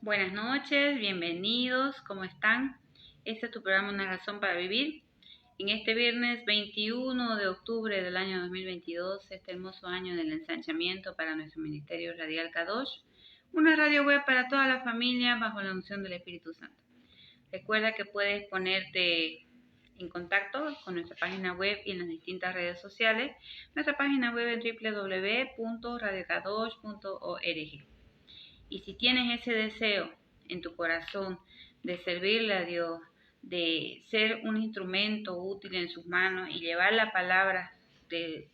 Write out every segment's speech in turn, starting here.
Buenas noches, bienvenidos, ¿cómo están? Este es tu programa Una Razón para Vivir. En este viernes 21 de octubre del año 2022, este hermoso año del ensanchamiento para nuestro Ministerio Radial Kadosh, una radio web para toda la familia bajo la unción del Espíritu Santo. Recuerda que puedes ponerte en contacto con nuestra página web y en las distintas redes sociales. Nuestra página web es www.radiokadosh.org. Y si tienes ese deseo en tu corazón de servirle a Dios, de ser un instrumento útil en sus manos y llevar la palabra de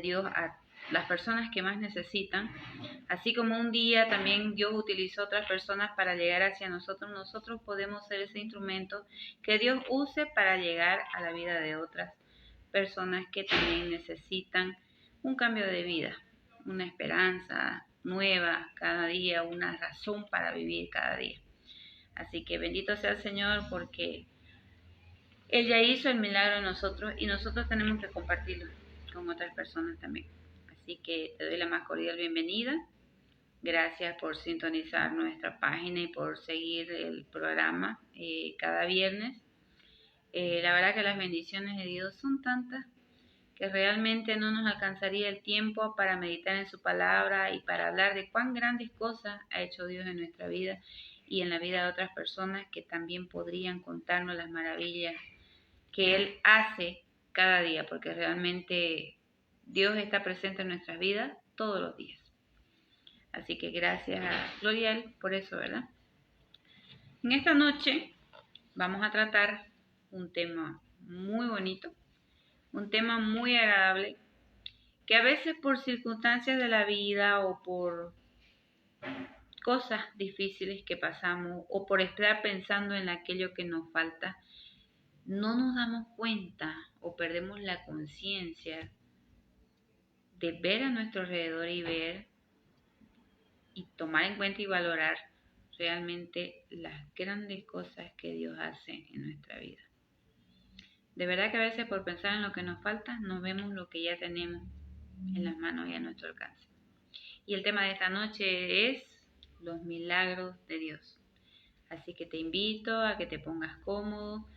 Dios a las personas que más necesitan, así como un día también Dios utilizó otras personas para llegar hacia nosotros, nosotros podemos ser ese instrumento que Dios use para llegar a la vida de otras personas que también necesitan un cambio de vida, una esperanza nueva cada día, una razón para vivir cada día. Así que bendito sea el Señor porque Él ya hizo el milagro en nosotros y nosotros tenemos que compartirlo con otras personas también. Así que te doy la más cordial bienvenida. Gracias por sintonizar nuestra página y por seguir el programa cada viernes. La verdad que las bendiciones de Dios son tantas que realmente no nos alcanzaría el tiempo para meditar en su palabra y para hablar de cuán grandes cosas ha hecho Dios en nuestra vida y en la vida de otras personas que también podrían contarnos las maravillas que Él hace cada día, porque realmente Dios está presente en nuestras vidas todos los días. Así que gracias a Gloria a Él por eso, ¿verdad? En esta noche vamos a tratar un tema muy bonito, un tema muy agradable, que a veces por circunstancias de la vida o por cosas difíciles que pasamos o por estar pensando en aquello que nos falta, no nos damos cuenta o perdemos la conciencia de ver a nuestro alrededor y ver y tomar en cuenta y valorar realmente las grandes cosas que Dios hace en nuestra vida. De verdad que a veces por pensar en lo que nos falta, no vemos lo que ya tenemos en las manos y a nuestro alcance. Y el tema de esta noche es los milagros de Dios. Así que te invito a que te pongas cómodo,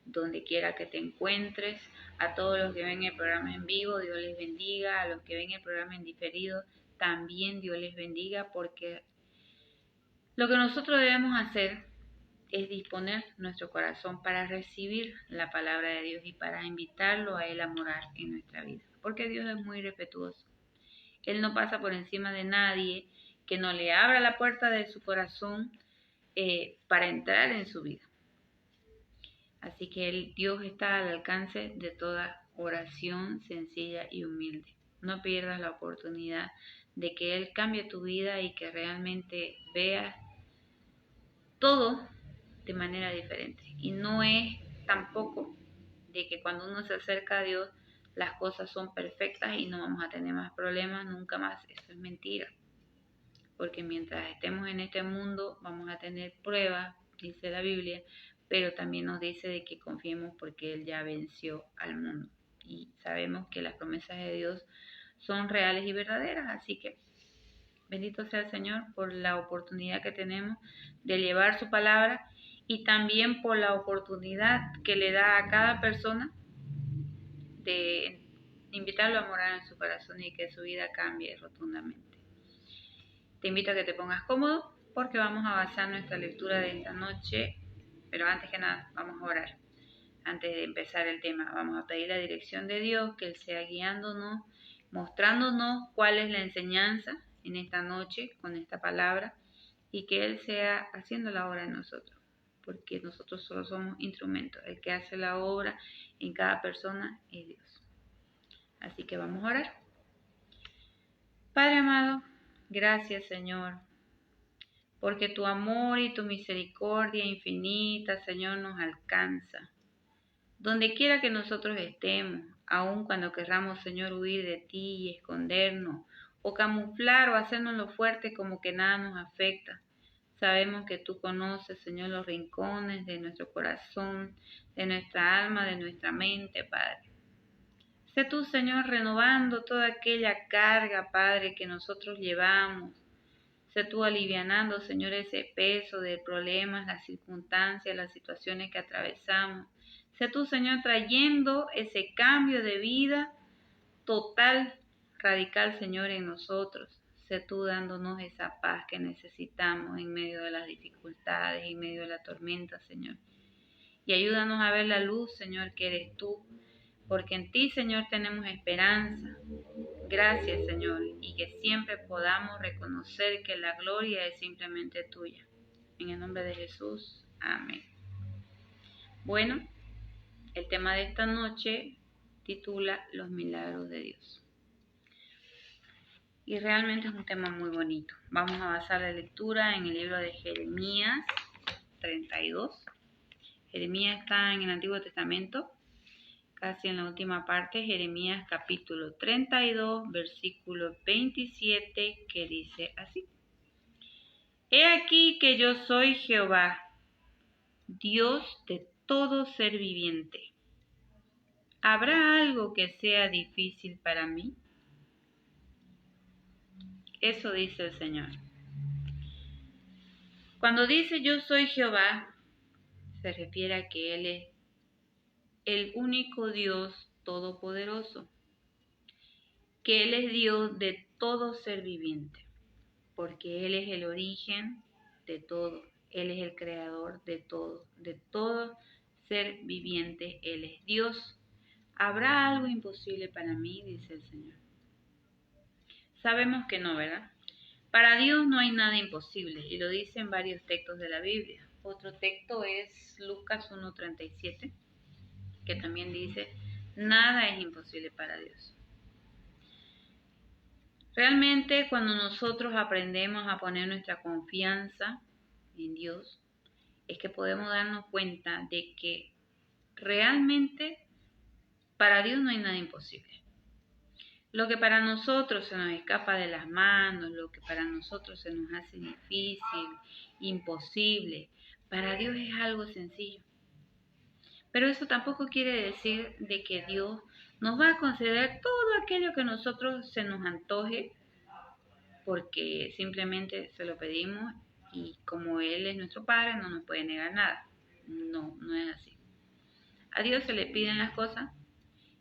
donde quiera que te encuentres. A todos los que ven el programa en vivo, Dios les bendiga. A los que ven el programa en diferido, también Dios les bendiga, porque lo que nosotros debemos hacer es disponer nuestro corazón para recibir la palabra de Dios y para invitarlo a Él a morar en nuestra vida. Porque Dios es muy respetuoso. Él no pasa por encima de nadie que no le abra la puerta de su corazón para entrar en su vida. Así que Dios está al alcance de toda oración sencilla y humilde. No pierdas la oportunidad de que Él cambie tu vida y que realmente veas todo de manera diferente. Y no es tampoco de que cuando uno se acerca a Dios las cosas son perfectas y no vamos a tener más problemas nunca más. Eso es mentira. Porque mientras estemos en este mundo vamos a tener pruebas, dice la Biblia, pero también nos dice de que confiemos porque Él ya venció al mundo. Y sabemos que las promesas de Dios son reales y verdaderas, así que bendito sea el Señor por la oportunidad que tenemos de llevar su palabra y también por la oportunidad que le da a cada persona de invitarlo a morar en su corazón y que su vida cambie rotundamente. Te invito a que te pongas cómodo porque vamos a basar nuestra lectura de esta noche, pero antes que nada vamos a orar. Antes de empezar el tema, vamos a pedir la dirección de Dios, que Él sea guiándonos, mostrándonos cuál es la enseñanza en esta noche con esta palabra y que Él sea haciendo la obra en nosotros, porque nosotros solo somos instrumentos. El que hace la obra en cada persona es Dios. Así que vamos a orar. Padre amado, gracias Señor, porque tu amor y tu misericordia infinita, Señor, nos alcanza. Donde quiera que nosotros estemos, aun cuando querramos, Señor, huir de ti y escondernos, o camuflar o hacernos lo fuerte como que nada nos afecta, sabemos que tú conoces, Señor, los rincones de nuestro corazón, de nuestra alma, de nuestra mente, Padre. Sé tú, Señor, renovando toda aquella carga, Padre, que nosotros llevamos. Sé tú alivianando, Señor, ese peso de problemas, las circunstancias, las situaciones que atravesamos. Sé tú, Señor, trayendo ese cambio de vida total, radical, Señor, en nosotros. Sé tú dándonos esa paz que necesitamos en medio de las dificultades, en medio de la tormenta, Señor. Y ayúdanos a ver la luz, Señor, que eres tú, porque en ti, Señor, tenemos esperanza. Gracias, Señor, y que siempre podamos reconocer que la gloria es simplemente tuya. En el nombre de Jesús, amén. Bueno, el tema de esta noche titula Los milagros de Dios. Y realmente es un tema muy bonito. Vamos a basar la lectura en el libro de Jeremías 32. Jeremías está en el Antiguo Testamento, casi en la última parte, Jeremías capítulo 32, versículo 27, que dice así. He aquí que yo soy Jehová, Dios de todo ser viviente. ¿Habrá algo que sea difícil para mí? Eso dice el Señor. Cuando dice yo soy Jehová, se refiere a que Él es el único Dios todopoderoso, que Él es Dios de todo ser viviente, porque Él es el origen de todo, Él es el creador de todo ser viviente, Él es Dios. ¿Habrá algo imposible para mí? Dice el Señor. Sabemos que no, ¿verdad? Para Dios no hay nada imposible, y lo dicen varios textos de la Biblia. Otro texto es Lucas 1:37, que también dice, nada es imposible para Dios. Realmente cuando nosotros aprendemos a poner nuestra confianza en Dios, es que podemos darnos cuenta de que realmente para Dios no hay nada imposible. Lo que para nosotros se nos escapa de las manos, lo que para nosotros se nos hace difícil, imposible, para Dios es algo sencillo. Pero eso tampoco quiere decir de que Dios nos va a conceder todo aquello que a nosotros se nos antoje, porque simplemente se lo pedimos y como Él es nuestro Padre no nos puede negar nada. No, no es así. A Dios se le piden las cosas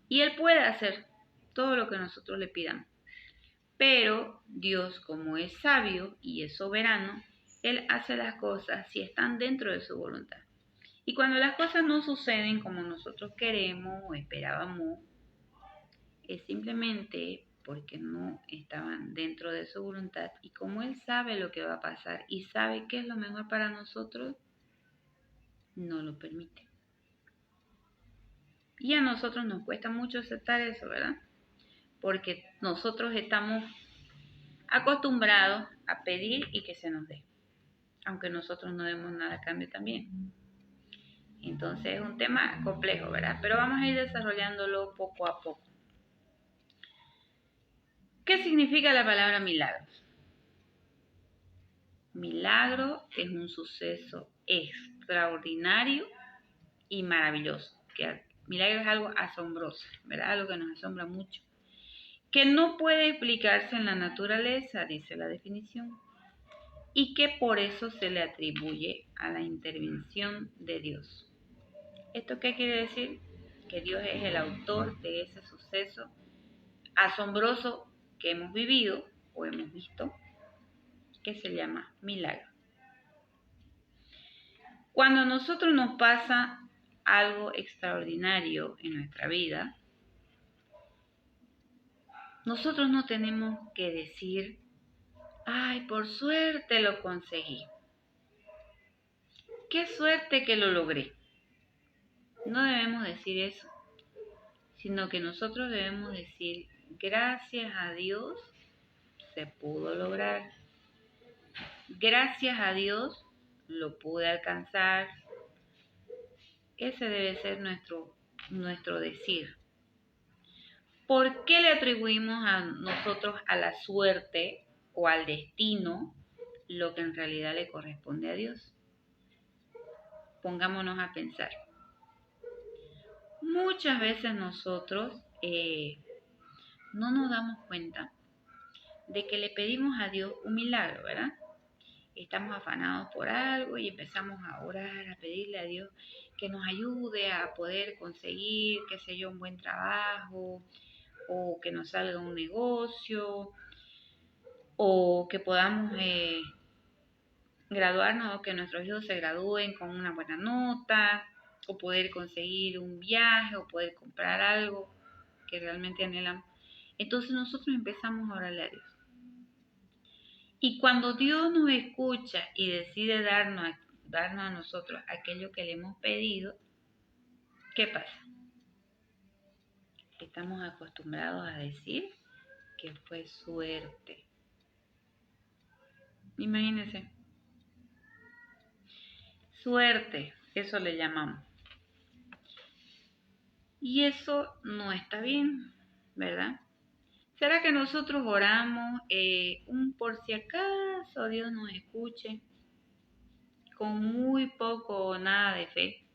y Él puede hacer todo lo que nosotros le pidamos. Pero Dios, como es sabio y es soberano, Él hace las cosas si están dentro de su voluntad. Y cuando las cosas no suceden como nosotros queremos o esperábamos, es simplemente porque no estaban dentro de su voluntad. Y como Él sabe lo que va a pasar y sabe qué es lo mejor para nosotros, no lo permite. Y a nosotros nos cuesta mucho aceptar eso, ¿verdad? Porque nosotros estamos acostumbrados a pedir y que se nos dé, aunque nosotros no demos nada a cambio también. Entonces es un tema complejo, ¿verdad? Pero vamos a ir desarrollándolo poco a poco. ¿Qué significa la palabra milagros? Milagro es un suceso extraordinario y maravilloso. Milagro es algo asombroso, ¿verdad? Algo que nos asombra mucho. Que no puede explicarse en la naturaleza, dice la definición, y que por eso se le atribuye a la intervención de Dios. ¿Esto qué quiere decir? Que Dios es el autor de ese suceso asombroso que hemos vivido o hemos visto, que se llama milagro. Cuando a nosotros nos pasa algo extraordinario en nuestra vida, nosotros no tenemos que decir, ay, por suerte lo conseguí. Qué suerte que lo logré. No debemos decir eso, sino que nosotros debemos decir, gracias a Dios se pudo lograr. Gracias a Dios lo pude alcanzar. Ese debe ser nuestro decir. ¿Por qué le atribuimos a nosotros a la suerte o al destino lo que en realidad le corresponde a Dios? Pongámonos a pensar. Muchas veces nosotros no nos damos cuenta de que le pedimos a Dios un milagro, ¿verdad? estamos afanados por algo y empezamos a orar, a pedirle a Dios que nos ayude a poder conseguir, qué sé yo, un buen trabajo, o que nos salga un negocio, o que podamos graduarnos, o que nuestros hijos se gradúen con una buena nota, o poder conseguir un viaje, o poder comprar algo que realmente anhelamos. Entonces nosotros empezamos a orarle a Dios. Y cuando Dios nos escucha y decide darnos a nosotros aquello que le hemos pedido, ¿qué pasa? Estamos acostumbrados a decir que fue suerte. Imagínense. Suerte, eso le llamamos. Y eso no está bien, ¿verdad? ¿Será que nosotros oramos un por si acaso Dios nos escuche con muy poco o nada de fe?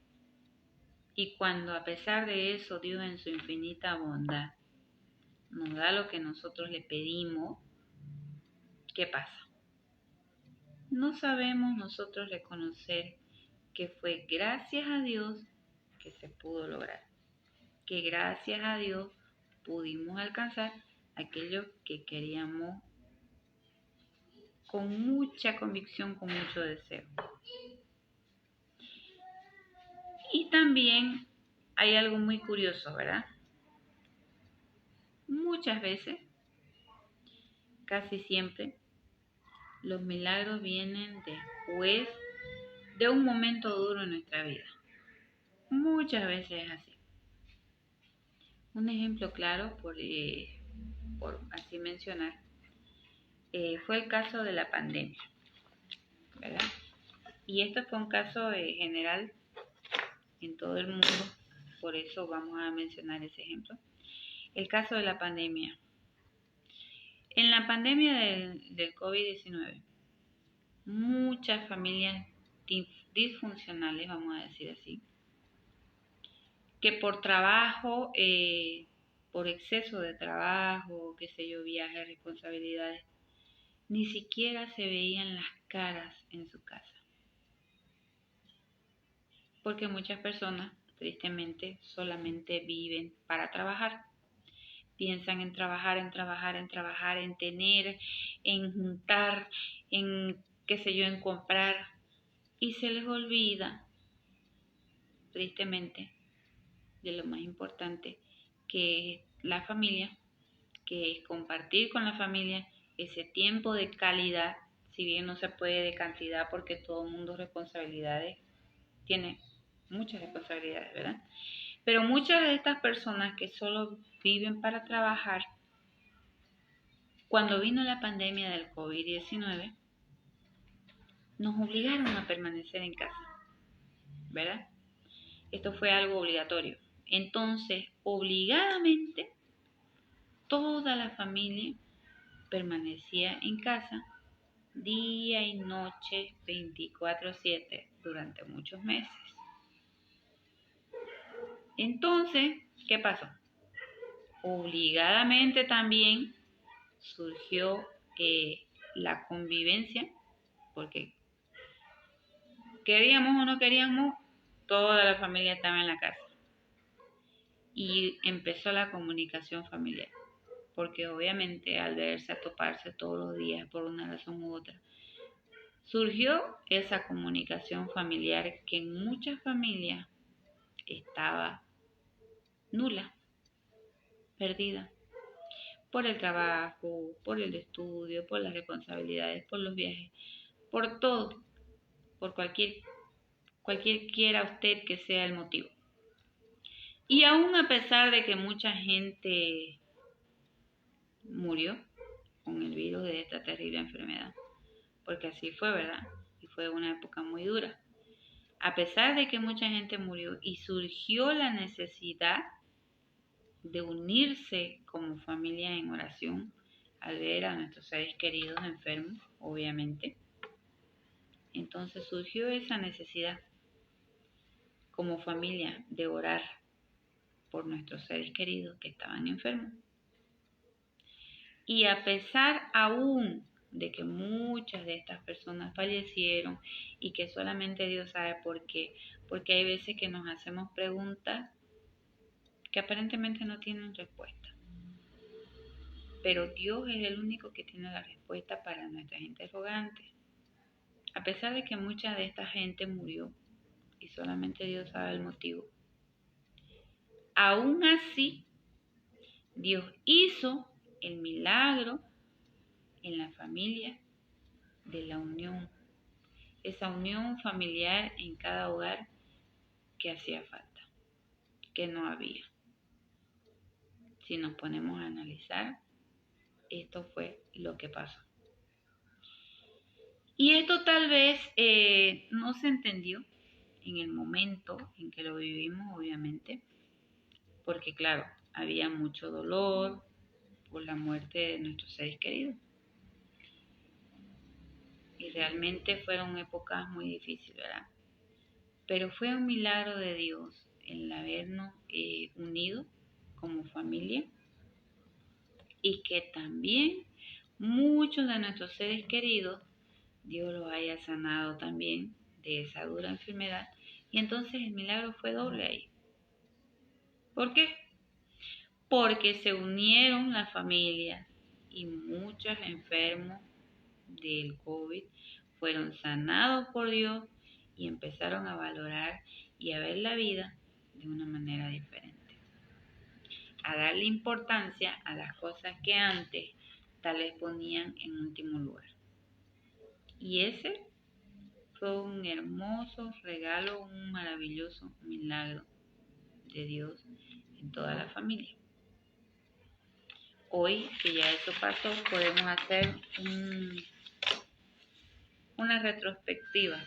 Y cuando a pesar de eso Dios en su infinita bondad nos da lo que nosotros le pedimos, ¿qué pasa? No sabemos nosotros reconocer que fue gracias a Dios que se pudo lograr, que gracias a Dios pudimos alcanzar aquello que queríamos con mucha convicción, con mucho deseo. Y también hay algo muy curioso, ¿verdad? Muchas veces, casi siempre, los milagros vienen después de un momento duro en nuestra vida. Muchas veces es así. Un ejemplo claro, por así mencionar, fue el caso de la pandemia, ¿verdad? Y esto fue un caso general en todo el mundo, por eso vamos a mencionar ese ejemplo. El caso de la pandemia. En la pandemia del COVID-19, muchas familias disfuncionales, vamos a decir así, que por trabajo, por exceso de trabajo, qué sé yo, viajes, responsabilidades, ni siquiera se veían las caras en su casa. Porque muchas personas, tristemente, solamente viven para trabajar. Piensan en trabajar, en tener, en juntar, en, qué sé yo, en comprar. Y se les olvida, tristemente, de lo más importante, que es la familia, que es compartir con la familia ese tiempo de calidad, si bien no se puede de cantidad porque todo el mundo responsabilidades, tiene muchas responsabilidades, ¿verdad? Pero muchas de estas personas que solo viven para trabajar, cuando vino la pandemia del COVID-19, nos obligaron a permanecer en casa, ¿verdad? Esto fue algo obligatorio. Entonces, obligadamente, toda la familia permanecía en casa día y noche 24/7 durante muchos meses. Entonces, ¿qué pasó? Obligadamente también surgió la convivencia, porque queríamos o no queríamos, toda la familia estaba en la casa. Y empezó la comunicación familiar, porque obviamente al verse, a toparse todos los días por una razón u otra, surgió esa comunicación familiar que en muchas familias estaba nula, perdida, por el trabajo, por el estudio, por las responsabilidades, por los viajes, por todo, por cualquier quiera usted que sea el motivo. Y aún a pesar de que mucha gente murió con el virus de esta terrible enfermedad, porque así fue, ¿verdad? Y fue una época muy dura. A pesar de que mucha gente murió y surgió la necesidad de unirse como familia en oración al ver a nuestros seres queridos enfermos, obviamente, entonces surgió esa necesidad como familia de orar por nuestros seres queridos que estaban enfermos. Y a pesar aún de que muchas de estas personas fallecieron y que solamente Dios sabe por qué. Porque hay veces que nos hacemos preguntas que aparentemente no tienen respuesta. Pero Dios es el único que tiene la respuesta para nuestras interrogantes. A pesar de que mucha de esta gente murió y solamente Dios sabe el motivo, aún así Dios hizo el milagro en la familia de la unión, esa unión familiar en cada hogar que hacía falta, que no había. Si nos ponemos a analizar, esto fue lo que pasó. Y esto tal vez no se entendió en el momento en que lo vivimos, obviamente, porque claro, había mucho dolor por la muerte de nuestros seres queridos. Y realmente fueron épocas muy difíciles, ¿verdad? Pero fue un milagro de Dios el habernos unido como familia y que también muchos de nuestros seres queridos Dios los haya sanado también de esa dura enfermedad. Y entonces el milagro fue doble ahí. ¿Por qué? Porque se unieron las familias y muchos enfermos del COVID fueron sanados por Dios y empezaron a valorar y a ver la vida de una manera diferente. A darle importancia a las cosas que antes tal vez ponían en último lugar. Y ese fue un hermoso regalo, un maravilloso milagro de Dios en toda la familia. Hoy que ya eso pasó, podemos hacer una retrospectiva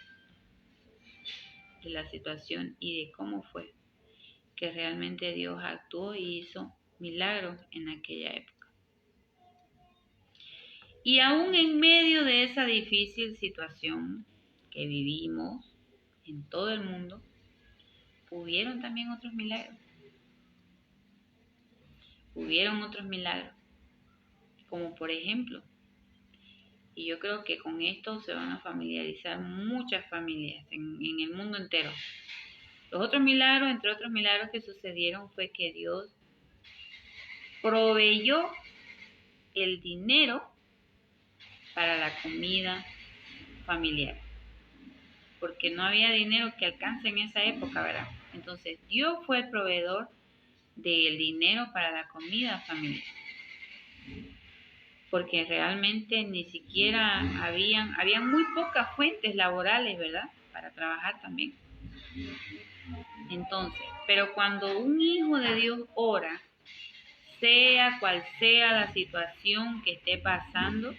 de la situación y de cómo fue que realmente Dios actuó y hizo milagros en aquella época. Y aún en medio de esa difícil situación que vivimos en todo el mundo, hubieron también otros milagros. Hubieron otros milagros, como por ejemplo, y yo creo que con esto se van a familiarizar muchas familias en el mundo entero. Los otros milagros, entre otros milagros que sucedieron, fue que Dios proveyó el dinero para la comida familiar, porque no había dinero que alcance en esa época, ¿verdad? Entonces Dios fue el proveedor del dinero para la comida familiar, porque realmente ni siquiera habían muy pocas fuentes laborales, ¿verdad? Para trabajar también. Entonces, pero cuando un hijo de Dios ora, sea cual sea la situación que esté pasando,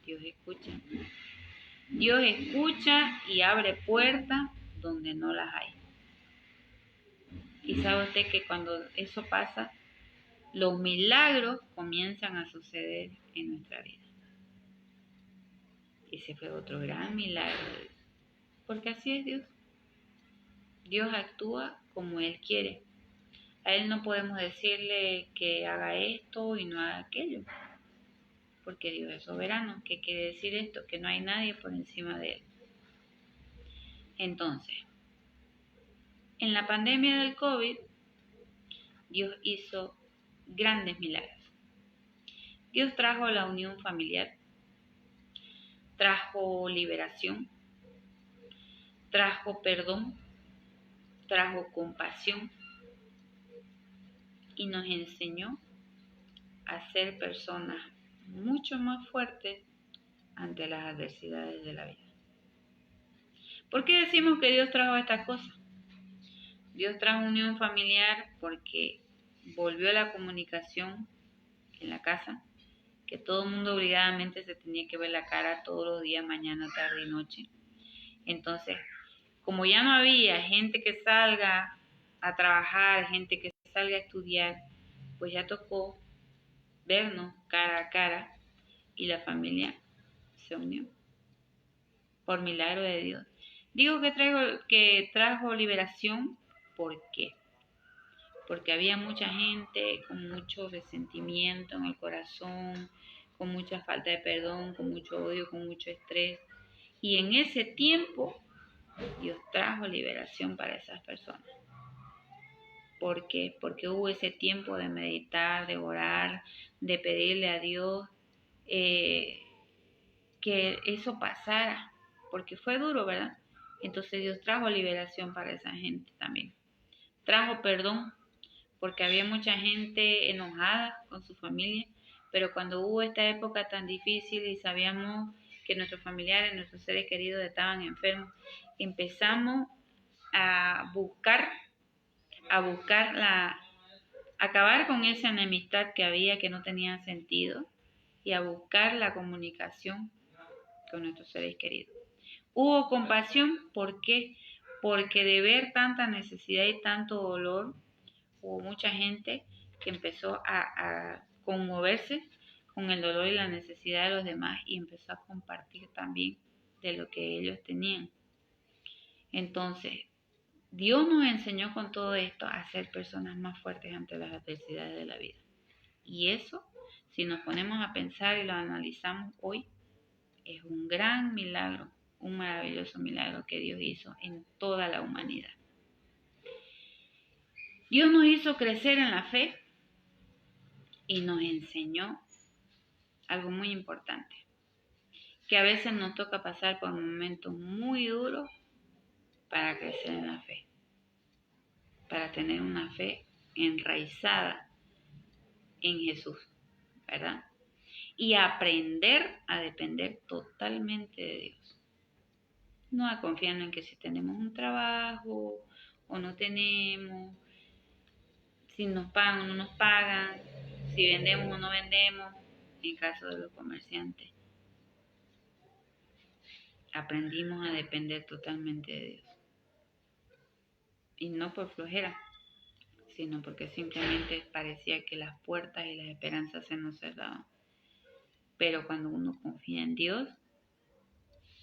Dios escucha. Dios escucha y abre puertas donde no las hay. Y sabe usted que cuando eso pasa, los milagros comienzan a suceder en nuestra vida. Ese fue otro gran milagro de Dios. Porque así es Dios. Dios actúa como Él quiere. A Él no podemos decirle que haga esto y no haga aquello. Porque Dios es soberano. ¿Qué quiere decir esto? Que no hay nadie por encima de Él. Entonces, en la pandemia del COVID, Dios hizo grandes milagros. Dios trajo la unión familiar, trajo liberación, trajo perdón, trajo compasión y nos enseñó a ser personas mucho más fuertes ante las adversidades de la vida. ¿Por qué decimos que Dios trajo estas cosas? Dios trajo unión familiar porque volvió la comunicación en la casa, que todo el mundo obligadamente se tenía que ver la cara todos los días, mañana, tarde y noche. Entonces, como ya no había gente que salga a trabajar, gente que salga a estudiar, pues ya tocó vernos cara a cara y la familia se unió por milagro de Dios. Digo que trajo liberación, ¿por qué? Porque había mucha gente con mucho resentimiento en el corazón, con mucha falta de perdón, con mucho odio, con mucho estrés. Y en ese tiempo Dios trajo liberación para esas personas. ¿Por qué? Porque hubo ese tiempo de meditar, de orar, de pedirle a Dios que eso pasara, porque fue duro, ¿verdad? Entonces Dios trajo liberación para esa gente también. Trajo perdón, porque había mucha gente enojada con su familia, pero cuando hubo esta época tan difícil y sabíamos que nuestros familiares, nuestros seres queridos estaban enfermos, empezamos a buscar acabar con esa enemistad que había que no tenía sentido y a buscar la comunicación con nuestros seres queridos. Hubo compasión, ¿por qué? Porque de ver tanta necesidad y tanto dolor, hubo mucha gente que empezó a conmoverse con el dolor y la necesidad de los demás y empezó a compartir también de lo que ellos tenían. Entonces, Dios nos enseñó con todo esto a ser personas más fuertes ante las adversidades de la vida. Y eso, si nos ponemos a pensar y lo analizamos hoy, es un gran milagro, un maravilloso milagro que Dios hizo en toda la humanidad. Dios nos hizo crecer en la fe y nos enseñó algo muy importante, que a veces nos toca pasar por momentos muy duros para crecer en la fe, para tener una fe enraizada en Jesús, ¿verdad? Y aprender a depender totalmente de Dios. No a confiar en que si tenemos un trabajo o no tenemos, si nos pagan o no nos pagan, si vendemos o no vendemos, en caso de los comerciantes. Aprendimos a depender totalmente de Dios. Y no por flojera, sino porque simplemente parecía que las puertas y las esperanzas se nos cerraban. Pero cuando uno confía en Dios,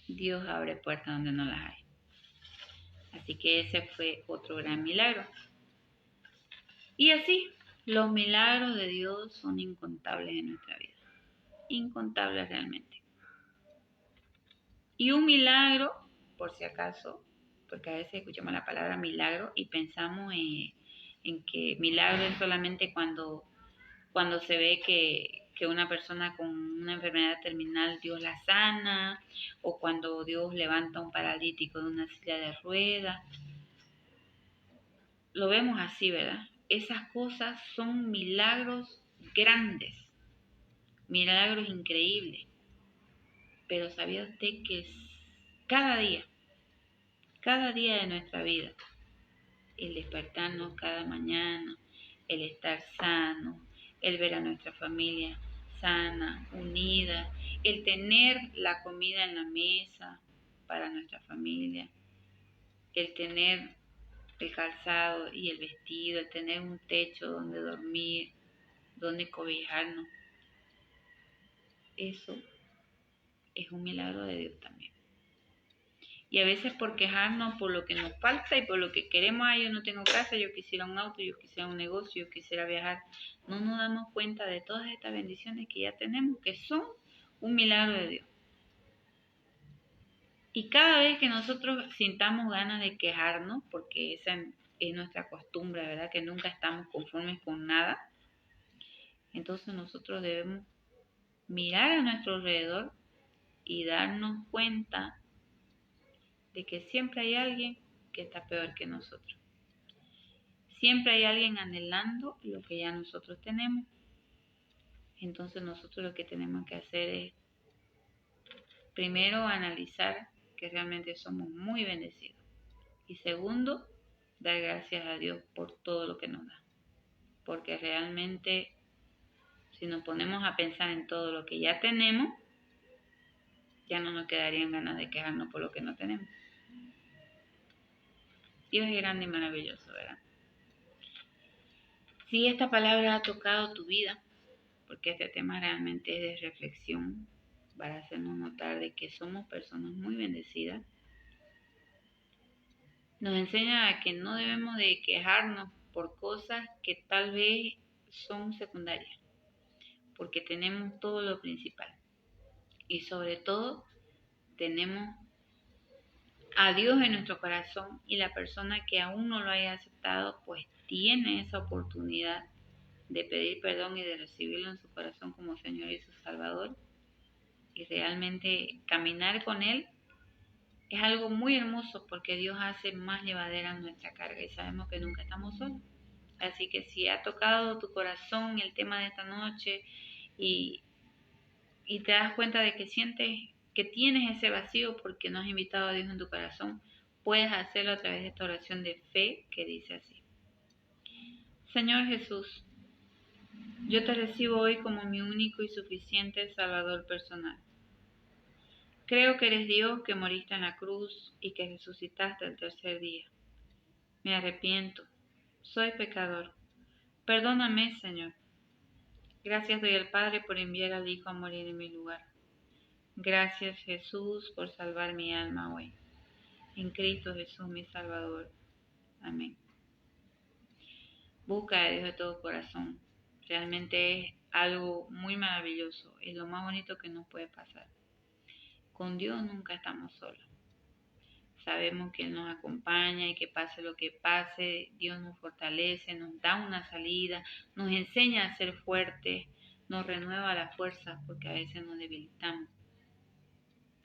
Dios abre puertas donde no las hay. Así que ese fue otro gran milagro. Y así, los milagros de Dios son incontables en nuestra vida. Incontables realmente. Y un milagro, por si acaso, porque a veces escuchamos la palabra milagro y pensamos en que milagro es solamente cuando se ve que una persona con una enfermedad terminal Dios la sana, o cuando Dios levanta a un paralítico de una silla de ruedas. Lo vemos así, ¿verdad? Esas cosas son milagros grandes, milagros increíbles. Pero ¿sabía usted que cada día de nuestra vida, el despertarnos cada mañana, el estar sano, el ver a nuestra familia sana, unida, el tener la comida en la mesa para nuestra familia, el tener el calzado y el vestido, el tener un techo donde dormir, donde cobijarnos, eso es un milagro de Dios también. Y a veces por quejarnos por lo que nos falta y por lo que queremos, yo no tengo casa, yo quisiera un auto, yo quisiera un negocio, yo quisiera viajar, no nos damos cuenta de todas estas bendiciones que ya tenemos, que son un milagro de Dios. Y cada vez que nosotros sintamos ganas de quejarnos, porque esa es nuestra costumbre, ¿verdad? Que nunca estamos conformes con nada, entonces nosotros debemos mirar a nuestro alrededor y darnos cuenta de que siempre hay alguien que está peor que nosotros. Siempre hay alguien anhelando lo que ya nosotros tenemos. Entonces nosotros lo que tenemos que hacer es, primero, analizar que realmente somos muy bendecidos. Y segundo, dar gracias a Dios por todo lo que nos da. Porque realmente, si nos ponemos a pensar en todo lo que ya tenemos, ya no nos quedarían ganas de quejarnos por lo que no tenemos. Dios es grande y maravilloso, ¿verdad? Si esta palabra ha tocado tu vida, porque este tema realmente es de reflexión, para hacernos notar de que somos personas muy bendecidas, nos enseña a que no debemos de quejarnos por cosas que tal vez son secundarias, porque tenemos todo lo principal. Y sobre todo, tenemos a Dios en nuestro corazón, y la persona que aún no lo haya aceptado, pues tiene esa oportunidad de pedir perdón y de recibirlo en su corazón como Señor y su Salvador. Y realmente caminar con Él es algo muy hermoso, porque Dios hace más llevadera nuestra carga y sabemos que nunca estamos solos. Así que si ha tocado tu corazón el tema de esta noche y te das cuenta de que sientes que tienes ese vacío porque no has invitado a Dios en tu corazón, puedes hacerlo a través de esta oración de fe que dice así: Señor Jesús, yo te recibo hoy como mi único y suficiente Salvador personal. Creo que eres Dios, que moriste en la cruz y que resucitaste el tercer día. Me arrepiento. Soy pecador. Perdóname, Señor. Gracias doy al Padre por enviar al Hijo a morir en mi lugar. Gracias, Jesús, por salvar mi alma hoy. En Cristo Jesús, mi Salvador. Amén. Busca a Dios de todo corazón. Realmente es algo muy maravilloso. Es lo más bonito que nos puede pasar. Con Dios nunca estamos solos. Sabemos que Él nos acompaña y que pase lo que pase, Dios nos fortalece, nos da una salida, nos enseña a ser fuertes, nos renueva las fuerzas porque a veces nos debilitamos.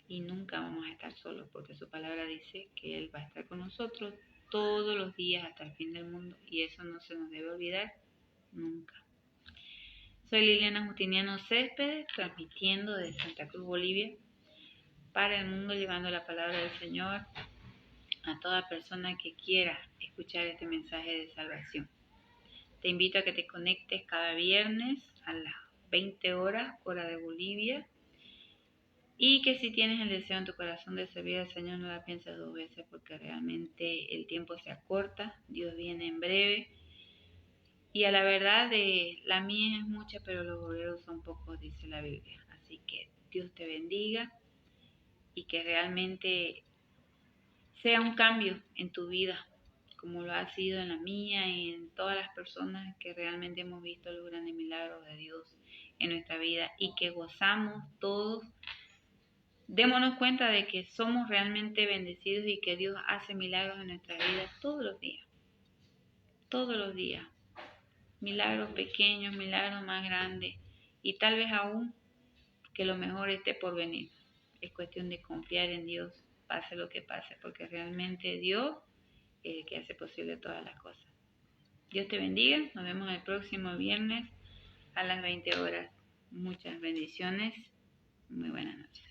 Y nunca vamos a estar solos, porque su palabra dice que Él va a estar con nosotros todos los días hasta el fin del mundo, y eso no se nos debe olvidar nunca. Soy Liliana Justiniano Céspedes, transmitiendo desde Santa Cruz, Bolivia, para el mundo, llevando la palabra del Señor a toda persona que quiera escuchar este mensaje de salvación. Te invito a que te conectes cada viernes a las 20 horas, hora de Bolivia, y que si tienes el deseo en tu corazón de servir al Señor, no la pienses dos veces, porque realmente el tiempo se acorta, Dios viene en breve, y a la verdad la mía es mucha, pero los obreros son pocos, dice la Biblia. Así que Dios te bendiga y que realmente sea un cambio en tu vida, como lo ha sido en la mía y en todas las personas que realmente hemos visto los grandes milagros de Dios en nuestra vida, y que gozamos todos. Démonos cuenta de que somos realmente bendecidos y que Dios hace milagros en nuestra vida todos los días, milagros pequeños, milagros más grandes, y tal vez aún que lo mejor esté por venir. Es cuestión de confiar en Dios, pase lo que pase, porque realmente Dios es el que hace posible todas las cosas. Dios te bendiga, nos vemos el próximo viernes a las 20 horas. Muchas bendiciones, muy buenas noches.